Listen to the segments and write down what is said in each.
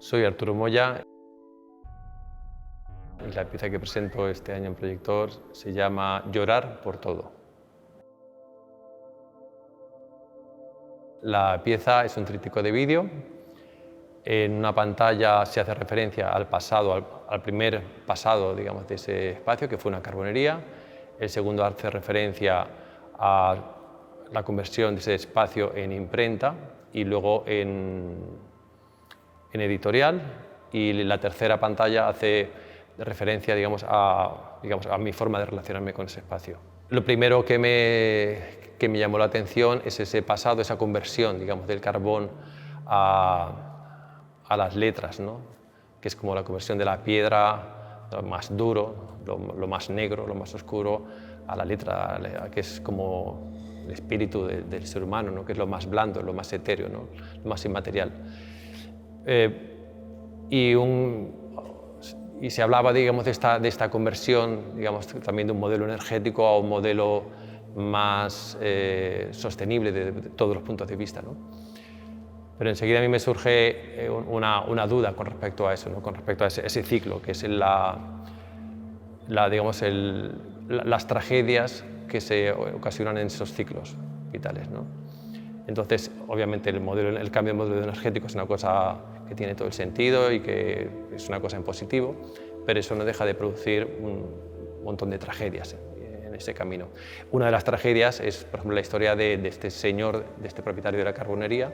Soy Arturo Moya y la pieza que presento este año en Proyector se llama Llorar por todo. La pieza es un tríptico de vídeo. En una pantalla se hace referencia al pasado, al primer pasado, digamos, de ese espacio, que fue una carbonería. El segundo hace referencia a la conversión de ese espacio en imprenta y luego en editorial. Y la tercera pantalla hace referencia, digamos, a mi forma de relacionarme con ese espacio. Lo primero que me llamó la atención es ese pasado, esa conversión, digamos, del carbón a las letras, ¿no? Que es como la conversión de la piedra, lo más duro, lo más negro, lo más oscuro, a la letra, que es como el espíritu del ser humano, ¿no? Que es lo más blando, lo más etéreo, ¿no? Lo más inmaterial. Y se hablaba, digamos, de esta conversión, digamos, también de un modelo energético a un modelo más sostenible de todos los puntos de vista, ¿no? Pero enseguida a mí me surge una duda con respecto a eso, ¿no? Con respecto a ese ciclo, que es las tragedias que se ocasionan en esos ciclos vitales, ¿no? Entonces, obviamente, el cambio de modelo energético es una cosa que tiene todo el sentido y que es una cosa en positivo, pero eso no deja de producir un montón de tragedias en ese camino. Una de las tragedias es, por ejemplo, la historia de este señor, de este propietario de la carbonería,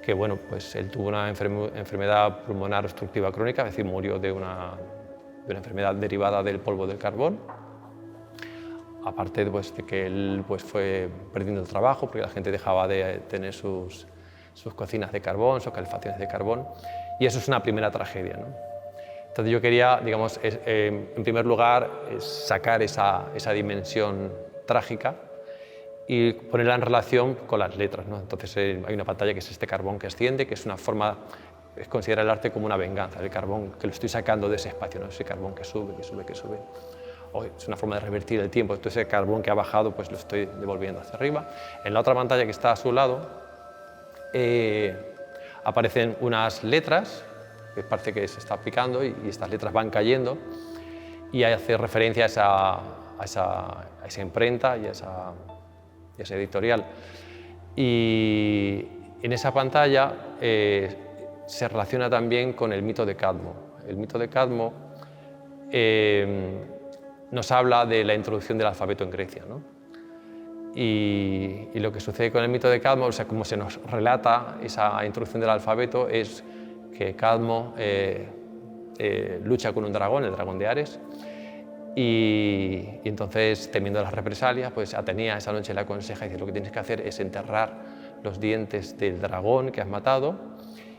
que bueno, pues él tuvo una enfermedad pulmonar obstructiva crónica, es decir, murió de una enfermedad derivada del polvo del carbón. Aparte, pues, de que él pues, fue perdiendo el trabajo porque la gente dejaba de tener sus cocinas de carbón, sus calefacciones de carbón, y eso es una primera tragedia, ¿no? Entonces yo quería, digamos, en primer lugar, sacar esa dimensión trágica y ponerla en relación con las letras, ¿no? Entonces hay una pantalla que es este carbón que asciende, que es una forma, es considerar el arte como una venganza, el carbón que lo estoy sacando de ese espacio, ¿no? Ese carbón que sube, que sube, que sube. Es una forma de revertir el tiempo, entonces ese carbón que ha bajado pues lo estoy devolviendo hacia arriba. En la otra pantalla que está a su lado aparecen unas letras, que parece que se está picando y estas letras van cayendo y hace referencia a esa imprenta y a esa editorial. Y en esa pantalla se relaciona también con el mito de Cadmo. El mito de Cadmo nos habla de la introducción del alfabeto en Grecia, ¿no? Y lo que sucede con el mito de Cadmo, o sea, como se nos relata esa introducción del alfabeto, es que Cadmo lucha con un dragón, el dragón de Ares, y entonces, temiendo las represalias, pues Atenea esa noche le aconseja y dice: lo que tienes que hacer es enterrar los dientes del dragón que has matado,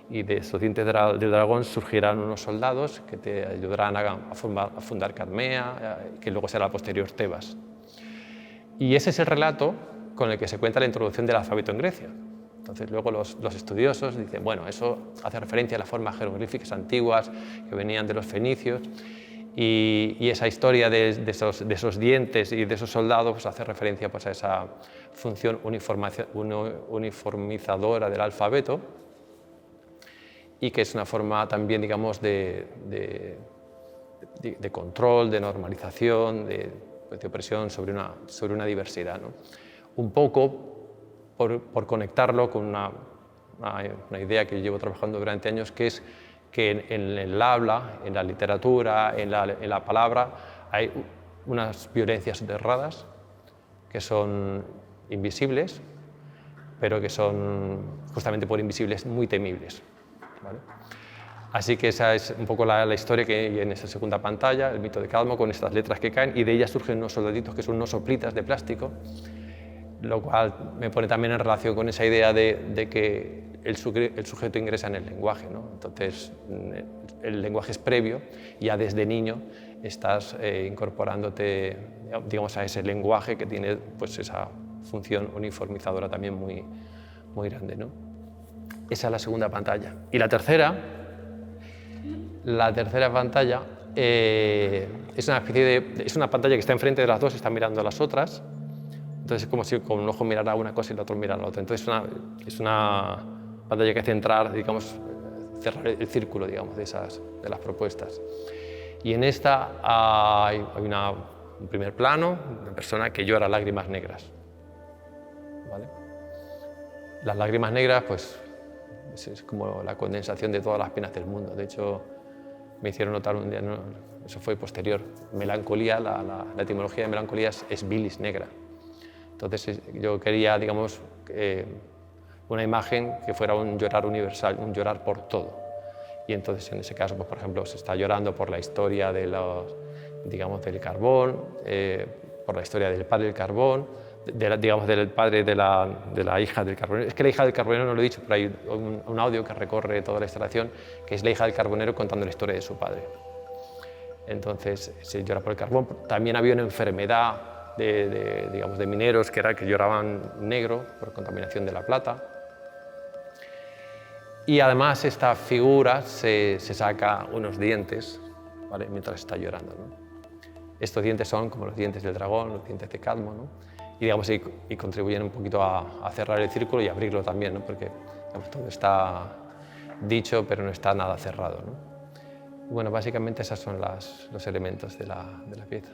y de esos dientes del dragón surgirán unos soldados que te ayudarán a fundar Cadmea, que luego será la posterior Tebas. Y ese es el relato con el que se cuenta la introducción del alfabeto en Grecia. Entonces luego los estudiosos dicen, bueno, eso hace referencia a las formas jeroglíficas antiguas que venían de los fenicios, y esa historia de esos dientes y de esos soldados pues, hace referencia pues, a esa función uniformizadora del alfabeto, y que es una forma también, digamos, de control, de normalización, de opresión sobre una diversidad, ¿no? Un poco por conectarlo con una idea que llevo trabajando durante años, que es que en el habla, en la literatura, en la palabra, hay unas violencias soterradas que son invisibles, pero que son, justamente por invisibles, muy temibles, ¿vale? Así que esa es un poco la historia que hay en esa segunda pantalla, el mito de Cadmo, con estas letras que caen, y de ellas surgen unos soldaditos que son unos soplitas de plástico, lo cual me pone también en relación con esa idea de que el sujeto ingresa en el lenguaje, ¿no? Entonces, el lenguaje es previo, ya desde niño estás incorporándote, digamos, a ese lenguaje que tiene pues, esa función uniformizadora también muy, muy grande, ¿no? Esa es la segunda pantalla. Y la tercera pantalla es una pantalla que está enfrente de las dos, está mirando a las otras. Entonces es como si con un ojo mirara una cosa y el otro mirara la otra. Entonces es una pantalla que centrar, digamos, cerrar el círculo, digamos, de las propuestas. Y en esta hay un primer plano, una persona que llora lágrimas negras. ¿Vale? Las lágrimas negras, pues, es como la condensación de todas las penas del mundo. De hecho, me hicieron notar un día, no, eso fue posterior, melancolía, la etimología de melancolía es bilis negra. Entonces yo quería, digamos, una imagen que fuera un llorar universal, un llorar por todo. Y entonces en ese caso, pues, por ejemplo, se está llorando por la historia de digamos, del carbón, por la historia del padre del carbón, digamos, del padre de la hija del carbonero. Es que la hija del carbonero no lo he dicho, pero hay un audio que recorre toda la instalación, que es la hija del carbonero contando la historia de su padre. Entonces se llora por el carbón. También había una enfermedad digamos, de mineros que era que lloraban negro por contaminación de la plata. Y además esta figura se saca unos dientes, ¿vale?, mientras está llorando, ¿no? Estos dientes son como los dientes del dragón, los dientes de Cadmo, ¿no? Y, digamos, y contribuyen un poquito a cerrar el círculo y abrirlo también, ¿no? Porque, digamos, todo está dicho pero no está nada cerrado, ¿no? Bueno, básicamente esos son los elementos de la pieza.